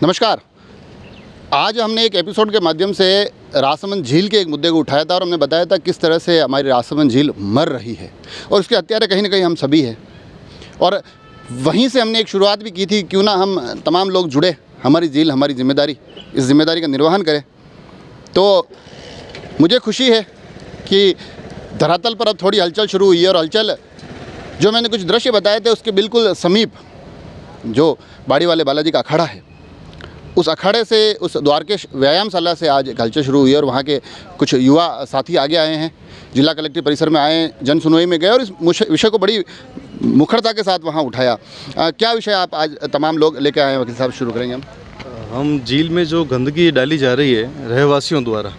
नमस्कार। आज हमने एक एपिसोड के माध्यम से राजसमंद झील के एक मुद्दे को उठाया था और हमने बताया था किस तरह से हमारी राजसमंद झील मर रही है और उसके हत्यारे कहीं ना कहीं हम सभी हैं। और वहीं से हमने एक शुरुआत भी की थी, क्यों ना हम तमाम लोग जुड़े, हमारी झील हमारी जिम्मेदारी, इस जिम्मेदारी का निर्वहन करें। तो मुझे खुशी है कि धरातल पर अब थोड़ी हलचल शुरू हुई है और हलचल जो मैंने कुछ दृश्य बताए थे उसके बिल्कुल समीप जो बाड़ी वाले बालाजी का अखाड़ा है, उस अखाड़े से, उस द्वारकेश व्यायामशाला से आज एक हलचल शुरू हुई है और वहाँ के कुछ युवा साथी आगे आए हैं, जिला कलेक्ट्रेट परिसर में आए, जन सुनवाई में गए और इस विषय को बड़ी मुखरता के साथ वहाँ उठाया। क्या विषय आप आज तमाम लोग लेकर आए हैं वकील साहब? शुरू करेंगे हम झील में जो गंदगी डाली जा रही है रहवासियों द्वारा,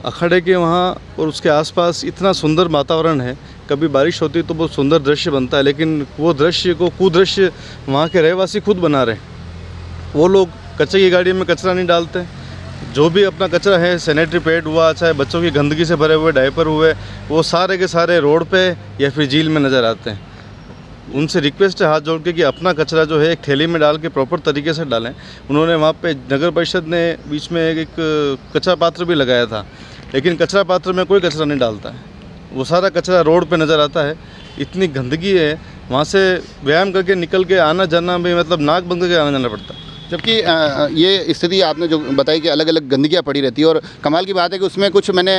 अखाड़े के वहाँ और उसके आसपास इतना सुंदर वातावरण है, कभी बारिश होती तो बहुत सुंदर दृश्य बनता है, लेकिन वो दृश्य को कुदृश्य वहाँ के रहवासी खुद बना रहे हैं। वो लोग कचरे की गाड़ी में कचरा नहीं डालते, जो भी अपना कचरा है, सैनिटरी पैड हुआ, चाहे बच्चों की गंदगी से भरे हुए डायपर हुए, वो सारे के सारे रोड पे या फिर झील में नज़र आते हैं। उनसे रिक्वेस्ट है हाथ जोड़ के कि अपना कचरा जो है एक थैली में डाल के प्रॉपर तरीके से डालें। उन्होंने वहाँ पे नगर परिषद ने बीच में एक कचरा पात्र भी लगाया था, लेकिन कचरा पात्र में कोई कचरा नहीं डालता है, वो सारा कचरा रोड पे नज़र आता है। इतनी गंदगी है, वहाँ से व्यायाम करके निकल के आना जाना भी मतलब नाक बंद करके आना जाना पड़ता है। जबकि ये स्थिति आपने जो बताई कि अलग अलग गंदगियाँ पड़ी रहती है और कमाल की बात है कि उसमें कुछ मैंने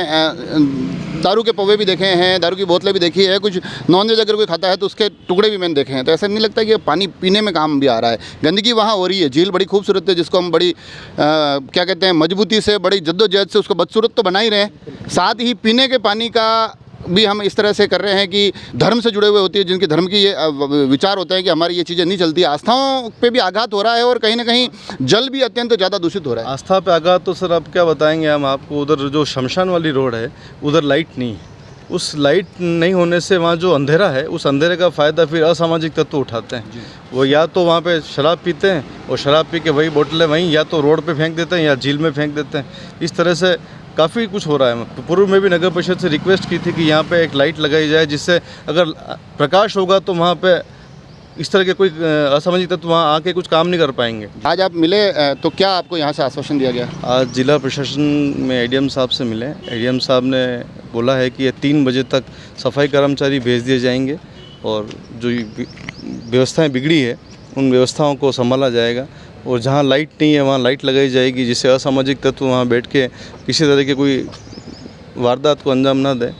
दारू के पौवे भी देखे हैं, दारू की बोतलें भी देखी है, कुछ नॉनवेज अगर कोई खाता है तो उसके टुकड़े भी मैंने देखे हैं। तो ऐसा नहीं लगता कि पानी पीने में काम भी आ रहा है, गंदगी वहाँ हो रही है। झील बड़ी खूबसूरत है, जिसको हम बड़ी क्या कहते हैं, मजबूती से, बड़ी जद्दोजहद से उसको बदसूरत तो बना ही रहे हैं, साथ ही पीने के पानी का भी हम इस तरह से कर रहे हैं कि धर्म से जुड़े हुए होती है, जिनके धर्म की ये विचार होता है कि हमारी ये चीज़ें नहीं चलती। आस्थाओं पे भी आघात हो रहा है और कहीं ना कहीं जल भी अत्यंत ज़्यादा दूषित हो रहा है। आस्था पे आघात तो सर अब क्या बताएंगे हम आपको। उधर जो शमशान वाली रोड है उधर लाइट नहीं है, उस लाइट नहीं होने से वहाँ जो अंधेरा है, उस अंधेरे का फ़ायदा फिर असामाजिक तत्व उठाते हैं। वो या तो वहाँ पे शराब पीते हैं और शराब पी के वही बोतलें वहीं या तो रोड पे फेंक देते हैं या झील में फेंक देते हैं। इस तरह से काफ़ी कुछ हो रहा है। पूर्व में भी नगर परिषद से रिक्वेस्ट की थी कि यहाँ पे एक लाइट लगाई जाए, जिससे अगर प्रकाश होगा तो वहाँ पे इस तरह के कोई असामाजिक तत्व वहाँ आके कुछ काम नहीं कर पाएंगे। आज आप मिले तो क्या आपको यहाँ से आश्वासन दिया गया? आज जिला प्रशासन में एडीएम साहब से मिले। एडीएम साहब ने बोला है कि ये 3 बजे तक सफाई कर्मचारी भेज दिए जाएंगे और जो व्यवस्थाएँ बिगड़ी है उन व्यवस्थाओं को संभाला जाएगा और जहाँ लाइट नहीं है वहाँ लाइट लगाई जाएगी, जिससे असामाजिक तत्व वहाँ बैठ के किसी तरह के कोई वारदात को अंजाम ना दे।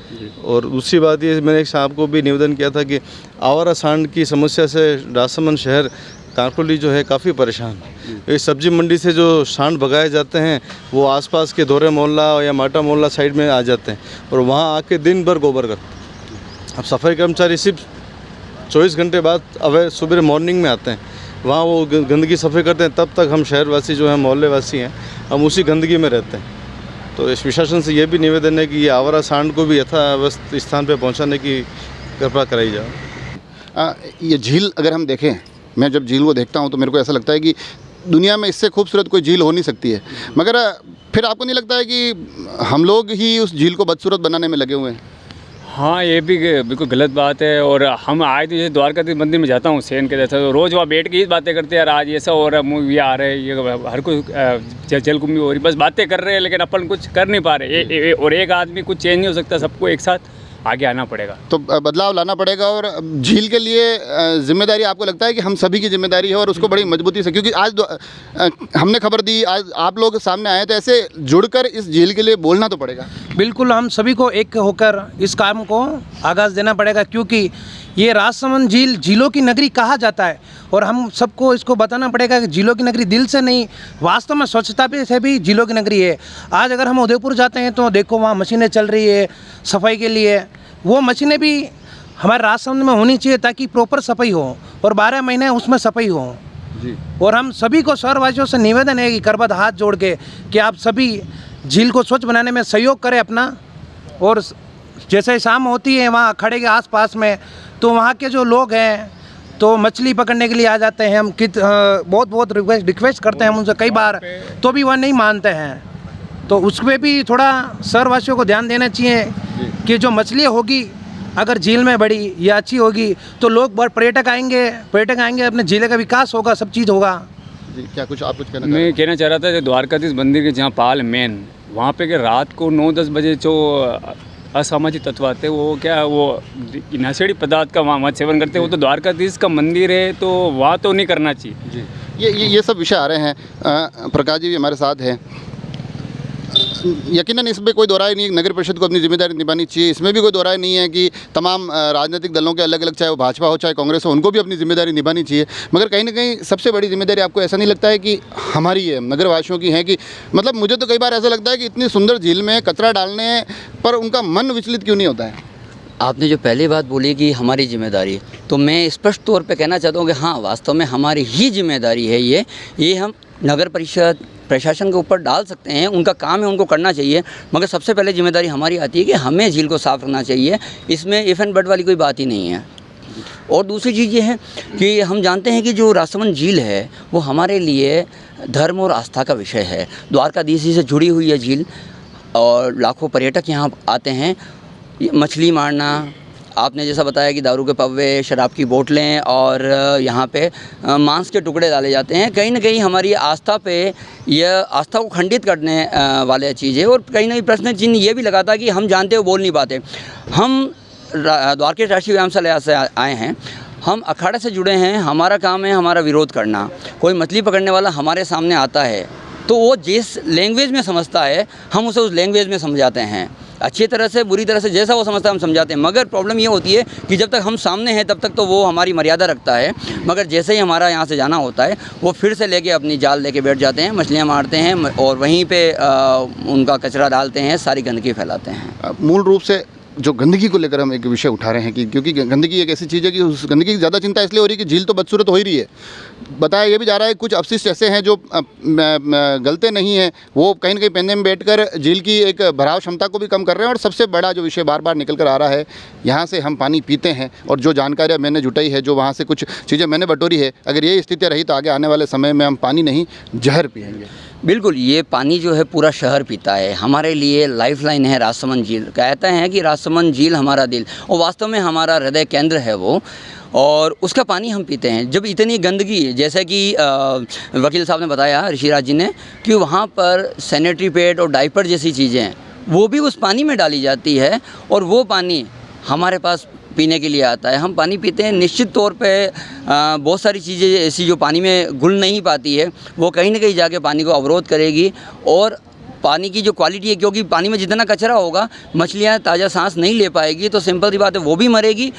और दूसरी बात ये, मैंने साहब को भी निवेदन किया था कि आवारा सांड की समस्या से राजसमंद शहर काकोली जो है काफ़ी परेशान है। इस सब्जी मंडी से जो सांड भगाए जाते हैं वो आसपास के दोरे मोहल्ला या माटा मोहल्ला साइड में आ जाते हैं और वहाँ आके दिन भर गोबर करते हैं। अब सफाई कर्मचारी सिर्फ 24 घंटे बाद अब सुबह मॉर्निंग में आते हैं, वहाँ वो गंदगी सफ़ाई करते हैं। तब तक हम शहरवासी जो हैं, मोहल्ले वासी हैं, हम उसी गंदगी में रहते हैं। तो इस प्रशासन से ये भी निवेदन है कि ये आवारा सांड को भी यथावस्थ स्थान पर पहुँचाने की कृपा कराई जाए। ये झील अगर हम देखें, मैं जब झील को देखता हूँ तो मेरे को ऐसा लगता है कि दुनिया में इससे खूबसूरत कोई झील हो नहीं सकती है, मगर फिर आपको नहीं लगता है कि हम लोग ही उस झील को बदसूरत बनाने में लगे हुए हैं? हाँ, ये भी बिल्कुल गलत बात है। और हम आए तो जैसे द्वारकाधीश मंदिर में जाता हूँ सेन के जैसा, तो रोज़ वहाँ बैठ के ही बातें करते हैं, यार आज ऐसा हो रहा है, मूवी आ रहे हैं, ये हर कोई जलकुंभी हो रही, बस बातें कर रहे हैं, लेकिन अपन कुछ कर नहीं पा रहे। और एक आदमी कुछ चेंज नहीं हो सकता, सबको एक साथ आगे आना पड़ेगा, तो बदलाव लाना पड़ेगा। और झील के लिए जिम्मेदारी आपको लगता है कि हम सभी की जिम्मेदारी है और उसको बड़ी मजबूती से, क्योंकि आज हमने खबर दी, आज आप लोग सामने आए, तो ऐसे जुड़कर इस झील के लिए बोलना तो पड़ेगा। बिल्कुल, हम सभी को एक होकर इस काम को आगाज़ देना पड़ेगा, क्योंकि ये राजसमंद झील झीलों की नगरी कहा जाता है और हम सबको इसको बताना पड़ेगा कि झीलों की नगरी दिल से नहीं, वास्तव में स्वच्छता पे से भी झीलों की नगरी है। आज अगर हम उदयपुर जाते हैं तो देखो वहाँ मशीनें चल रही है सफाई के लिए, वो मशीनें भी हमारे राजसमंद में होनी चाहिए ताकि प्रॉपर सफाई हो और 12 महीने उसमें सफाई हो जी। और हम सभी को शहरवासियों से निवेदन है कि करबद्ध हाथ जोड़ के कि आप सभी झील को स्वच्छ बनाने में सहयोग करें अपना। और जैसे शाम होती है वहाँ अखाड़े के आसपास में, तो वहाँ के जो लोग हैं तो मछली पकड़ने के लिए आ जाते हैं। हम बहुत रिक्वेस्ट करते हैं हम उनसे कई बार, तो भी वह नहीं मानते हैं। तो उस पर भी थोड़ा शहरवासियों को ध्यान देना चाहिए कि जो मछली होगी अगर झील में बड़ी या अच्छी होगी तो लोग पर्यटक आएंगे, अपने झील का विकास होगा, सब चीज़ होगा। जी, क्या कुछ आप कुछ कहना मैं कहना चाह रहा था जो द्वारकाधीश मंदिर के जहाँ पाल मेन वहाँ पे कि रात को 9-10 बजे जो असामाजिक तत्व आते हैं वो क्या वो नशेड़ी पदार्थ का वहाँ मत सेवन करते हैं। वो तो द्वारकाधीश का मंदिर है तो वहाँ तो नहीं करना चाहिए। जी, ये सब विषय आ रहे हैं। प्रकाश जी भी हमारे साथ हैं। यकीनन इस पर कोई दो राय नहीं है, नगर परिषद को अपनी जिम्मेदारी निभानी चाहिए। इसमें भी कोई दो राय नहीं है कि तमाम राजनीतिक दलों के अलग अलग, चाहे वो भाजपा हो चाहे कांग्रेस हो, उनको भी अपनी जिम्मेदारी निभानी चाहिए। मगर कहीं ना कहीं सबसे बड़ी जिम्मेदारी आपको ऐसा नहीं लगता है कि हमारी है, नगरवासियों की है? कि मतलब मुझे तो कई बार ऐसा लगता है कि इतनी सुंदर झील में कचरा डालने पर उनका मन विचलित क्यों नहीं होता है? आपने जो पहली बात बोली कि हमारी जिम्मेदारी, तो मैं स्पष्ट तौर पे कहना चाहता हूँ कि हाँ, वास्तव में हमारी ही जिम्मेदारी है ये हम नगर परिषद प्रशासन के ऊपर डाल सकते हैं, उनका काम है, उनको करना चाहिए। मगर सबसे पहले जिम्मेदारी हमारी आती है कि हमें झील को साफ़ रखना चाहिए। इसमें इफ़ एंड बट वाली कोई बात ही नहीं है। और दूसरी चीज़ ये है कि हम जानते हैं कि जो राजसमंद झील है वो हमारे लिए धर्म और आस्था का विषय है। द्वारकाधीश से जुड़ी हुई है झील और लाखों पर्यटक यहाँ आते हैं। मछली मारना, आपने जैसा बताया कि दारू के पव्वे, शराब की बोतलें और यहाँ पे मांस के टुकड़े डाले जाते हैं, कहीं ना कहीं हमारी आस्था पे यह आस्था को खंडित करने वाले चीज़ है। और कहीं ना कहीं प्रश्न चिन्ह ये भी लगाता कि हम जानते हो बोल नहीं पाते। हम द्वारकेश राष्ट्रीय व्यायामशाला से आए हैं, हम अखाड़े से जुड़े हैं, हमारा काम है हमारा विरोध करना। कोई मछली पकड़ने वाला हमारे सामने आता है तो वो जिस लैंग्वेज में समझता है हम उसे उस लैंग्वेज में समझाते हैं, अच्छी तरह से बुरी तरह से जैसा वो समझता है हम समझाते हैं। मगर प्रॉब्लम ये होती है कि जब तक हम सामने हैं तब तक तो वो हमारी मर्यादा रखता है, मगर जैसे ही हमारा यहाँ से जाना होता है वो फिर से लेके अपनी जाल लेके बैठ जाते हैं, मछलियाँ मारते हैं और वहीं पे उनका कचरा डालते हैं, सारी गंदगी फैलाते हैं। मूल रूप से जो गंदगी को लेकर हम एक विषय उठा रहे हैं कि क्योंकि गंदगी एक ऐसी चीज़ है कि उस गंदगी की ज़्यादा चिंता इसलिए हो रही है कि झील तो बदसूरत हो ही रही है। बताया ये भी जा रहा है कुछ अपशिष्ट ऐसे हैं जो गलते नहीं हैं, वो कहीं ना कहीं पेंदे में बैठकर झील की एक भराव क्षमता को भी कम कर रहे हैं। और सबसे बड़ा जो विषय बार बार निकल कर आ रहा है, यहाँ से हम पानी पीते हैं और जो जानकारियाँ मैंने जुटाई है, जो वहाँ से कुछ चीज़ें मैंने बटोरी है, अगर ये स्थिति रही तो आगे आने वाले समय में हम पानी नहीं जहर पिएंगे। बिल्कुल, ये पानी जो है पूरा शहर पीता है। हमारे लिए लाइफलाइन है राजसमंद झील। कहते हैं कि राजसमंद झील हमारा दिल, और वास्तव में हमारा हृदय केंद्र है वो, और उसका पानी हम पीते हैं। जब इतनी गंदगी, जैसे कि वकील साहब ने बताया, ऋषिराज जी ने, कि वहाँ पर सैनिटरी पैड और डायपर जैसी चीज़ें वो भी उस पानी में डाली जाती है और वो पानी हमारे पास पीने के लिए आता है। हम पानी पीते हैं। निश्चित तौर पे बहुत सारी चीज़ें ऐसी जो पानी में घुल नहीं पाती है वो कहीं ना कहीं जाके पानी को अवरोध करेगी और पानी की जो क्वालिटी है, क्योंकि पानी में जितना कचरा होगा मछलियाँ ताज़ा सांस नहीं ले पाएगी, तो सिंपल सी बात है वो भी मरेगी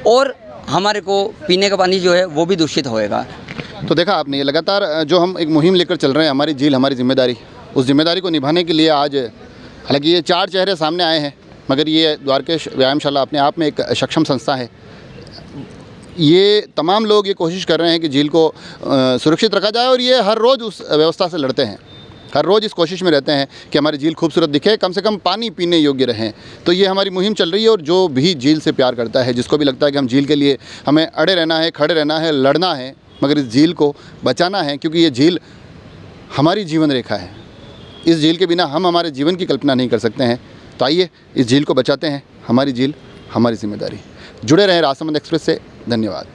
और हमारे को पीने का पानी जो है वो भी दूषित होएगा। तो देखा आपने, ये लगातार जो हम एक मुहिम लेकर चल रहे हैं, हमारी झील हमारी जिम्मेदारी, उस जिम्मेदारी को निभाने के लिए आज हालांकि ये 4 चेहरे सामने आए हैं, मगर ये द्वारकेश व्यायामशाला अपने आप में एक सक्षम संस्था है। ये तमाम लोग ये कोशिश कर रहे हैं कि झील को सुरक्षित रखा जाए और ये हर रोज़ उस व्यवस्था से लड़ते हैं, हर रोज़ इस कोशिश में रहते हैं कि हमारी झील खूबसूरत दिखे, कम से कम पानी पीने योग्य रहें। तो ये हमारी मुहिम चल रही है और जो भी झील से प्यार करता है, जिसको भी लगता है कि हम झील के लिए हमें अड़े रहना है, खड़े रहना है, लड़ना है, मगर इस झील को बचाना है, क्योंकि ये झील हमारी जीवन रेखा है। इस झील के बिना हम हमारे जीवन की कल्पना नहीं कर सकते हैं। तो आइए इस झील को बचाते हैं। हमारी झील हमारी जिम्मेदारी। जुड़े रहें राजसमंद एक्सप्रेस से। धन्यवाद।